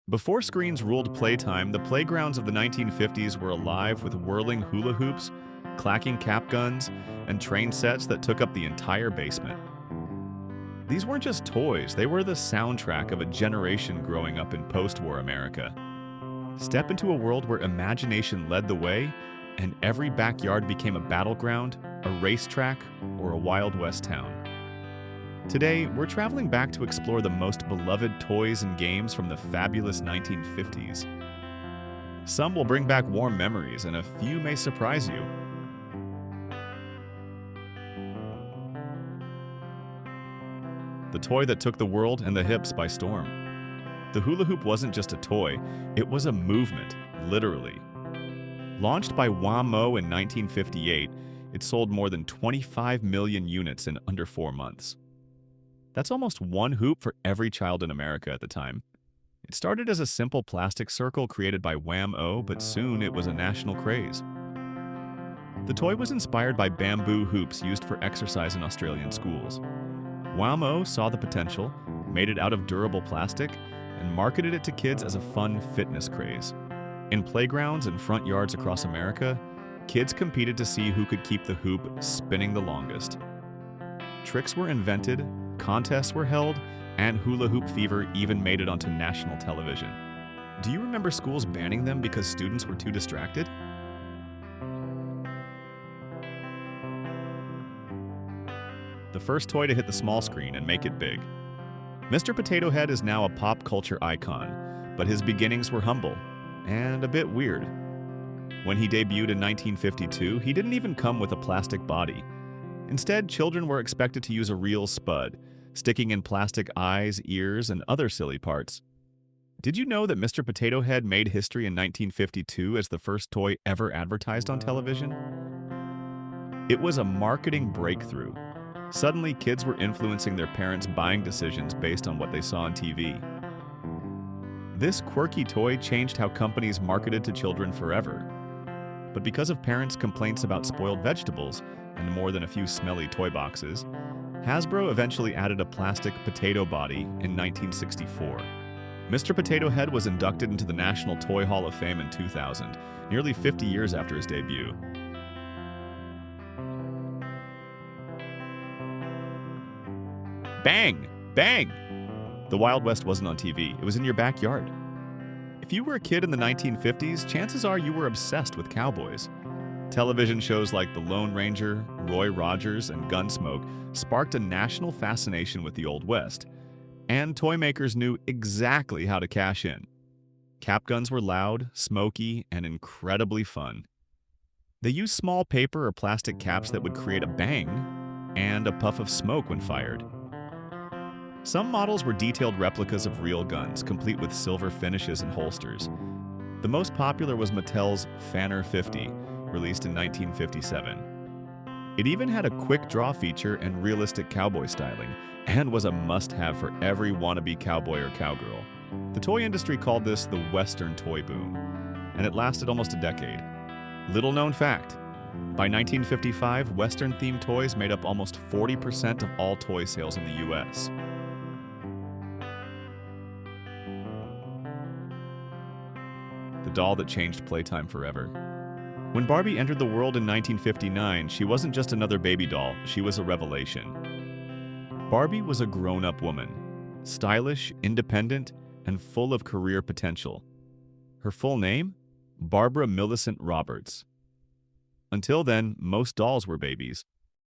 Before screens ruled playtime, the playgrounds of the 1950s were alive with whirling hula hoops, clacking cap guns, and train sets that took up the entire basement. These weren't just toys, they were the soundtrack of a generation growing up in post-war America. Step into a world where imagination led the way, and every backyard became a battleground, a racetrack, or a Wild West town. Today, we're traveling back to explore the most beloved toys and games from the fabulous 1950s. Some will bring back warm memories, and a few may surprise you. The toy that took the world and the hips by storm. The hula hoop wasn't just a toy, it was a movement, literally. Launched by Wham-O in 1958, it sold more than 25 million units in under 4 months. That's almost one hoop for every child in America at the time. It started as a simple plastic circle created by Wham-O, but soon it was a national craze. The toy was inspired by bamboo hoops used for exercise in Australian schools. Wham-O saw the potential, made it out of durable plastic, and marketed it to kids as a fun fitness craze. In playgrounds and front yards across America, kids competed to see who could keep the hoop spinning the longest. Tricks were invented, contests were held, and hula hoop fever even made it onto national television. Do you remember schools banning them because students were too distracted? The first toy to hit the small screen and make it big. Mr. Potato Head is now a pop culture icon, but his beginnings were humble and a bit weird. When he debuted in 1952, he didn't even come with a plastic body. Instead, children were expected to use a real spud, sticking in plastic eyes, ears, and other silly parts. Did you know that Mr. Potato Head made history in 1952 as the first toy ever advertised on television? It was a marketing breakthrough. Suddenly, kids were influencing their parents' buying decisions based on what they saw on TV. This quirky toy changed how companies marketed to children forever. But because of parents' complaints about spoiled vegetables and more than a few smelly toy boxes, Hasbro eventually added a plastic potato body in 1964. Mr. Potato Head was inducted into the National Toy Hall of Fame in 2000, nearly 50 years after his debut. Bang! Bang! The Wild West wasn't on TV, it was in your backyard. If you were a kid in the 1950s, chances are you were obsessed with cowboys. Television shows like The Lone Ranger, Roy Rogers, and Gunsmoke sparked a national fascination with the Old West, and toy makers knew exactly how to cash in. Cap guns were loud, smoky, and incredibly fun. They used small paper or plastic caps that would create a bang and a puff of smoke when fired. Some models were detailed replicas of real guns, complete with silver finishes and holsters. The most popular was Mattel's Fanner 50, released in 1957. It even had a quick draw feature and realistic cowboy styling, and was a must-have for every wannabe cowboy or cowgirl. The toy industry called this the Western toy boom, and it lasted almost a decade. Little known fact, by 1955, Western-themed toys made up almost 40% of all toy sales in the US. The doll that changed playtime forever. When Barbie entered the world in 1959, she wasn't just another baby doll, she was a revelation. Barbie was a grown-up woman, stylish, independent, and full of career potential. Her full name? Barbara Millicent Roberts. Until then, most dolls were babies.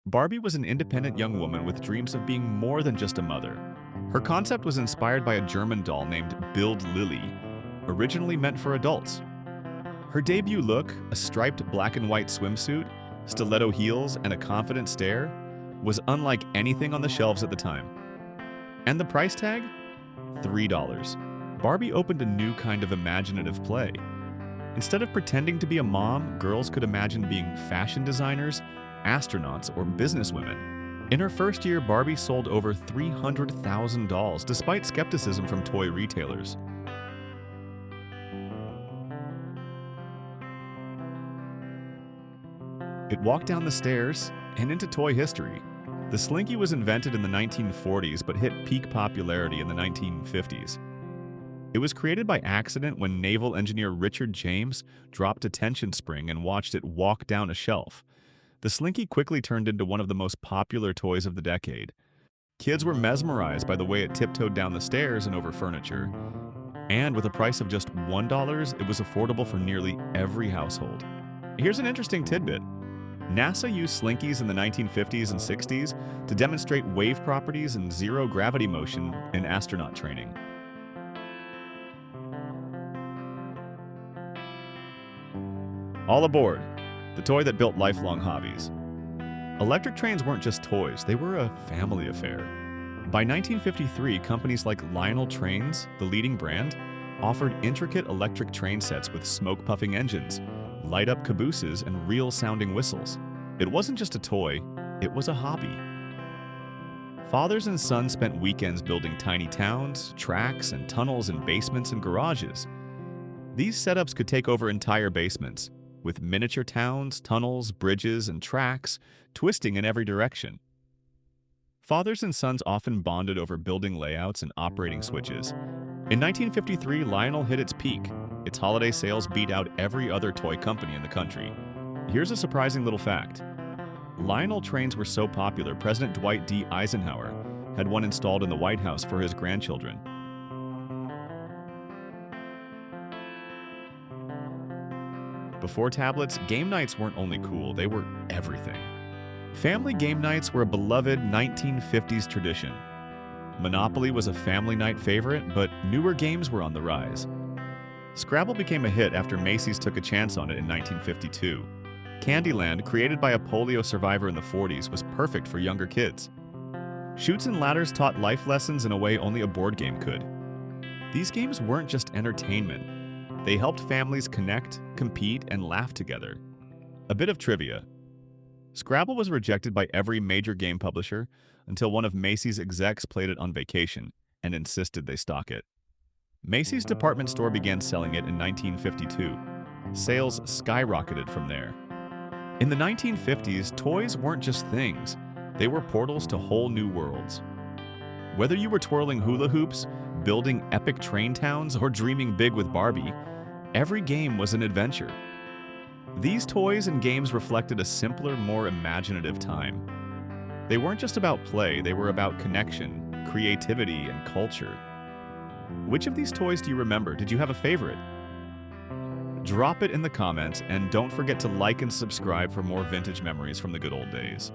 Barbie was an independent young woman with dreams of being more than just a mother. Her concept was inspired by a German doll named Bild Lilly, originally meant for adults. Her debut look, a striped black and white swimsuit, stiletto heels, and a confident stare, was unlike anything on the shelves at the time. And the price tag? $3. Barbie opened a new kind of imaginative play. Instead of pretending to be a mom, girls could imagine being fashion designers, astronauts, or businesswomen. In her first year, Barbie sold over 300,000 dolls, despite skepticism from toy retailers. It walked down the stairs and into toy history. The Slinky was invented in the 1940s but hit peak popularity in the 1950s. It was created by accident when naval engineer Richard James dropped a tension spring and watched it walk down a shelf. The Slinky quickly turned into one of the most popular toys of the decade. Kids were mesmerized by the way it tiptoed down the stairs and over furniture. And with a price of just $1, it was affordable for nearly every household. Here's an interesting tidbit. NASA used Slinkies in the 1950s and 60s to demonstrate wave properties and zero-gravity motion in astronaut training. All aboard, the toy that built lifelong hobbies. Electric trains weren't just toys, they were a family affair. By 1953, companies like Lionel Trains, the leading brand, offered intricate electric train sets with smoke-puffing engines, light-up cabooses, and real-sounding whistles. It wasn't just a toy, it was a hobby. Fathers and sons spent weekends building tiny towns, tracks, and tunnels in basements and garages. These setups could take over entire basements, with miniature towns, tunnels, bridges, and tracks twisting in every direction. Fathers and sons often bonded over building layouts and operating switches. In 1953, Lionel hit its peak. Its holiday sales beat out every other toy company in the country. Here's a surprising little fact. Lionel trains were so popular, President Dwight D. Eisenhower had one installed in the White House for his grandchildren. Before tablets, game nights weren't only cool, they were everything. Family game nights were a beloved 1950s tradition. Monopoly was a family night favorite, but newer games were on the rise. Scrabble became a hit after Macy's took a chance on it in 1952. Candyland, created by a polio survivor in the 40s, was perfect for younger kids. Chutes and Ladders taught life lessons in a way only a board game could. These games weren't just entertainment. They helped families connect, compete, and laugh together. A bit of trivia. Scrabble was rejected by every major game publisher until one of Macy's execs played it on vacation and insisted they stock it. Macy's department store began selling it in 1952. Sales skyrocketed from there. In the 1950s, toys weren't just things. They were portals to whole new worlds. Whether you were twirling hula hoops, building epic train towns, or dreaming big with Barbie, every game was an adventure. These toys and games reflected a simpler, more imaginative time. They weren't just about play, they were about connection, creativity, and culture. Which of these toys do you remember? Did you have a favorite? Drop it in the comments, and don't forget to like and subscribe for more vintage memories from the good old days.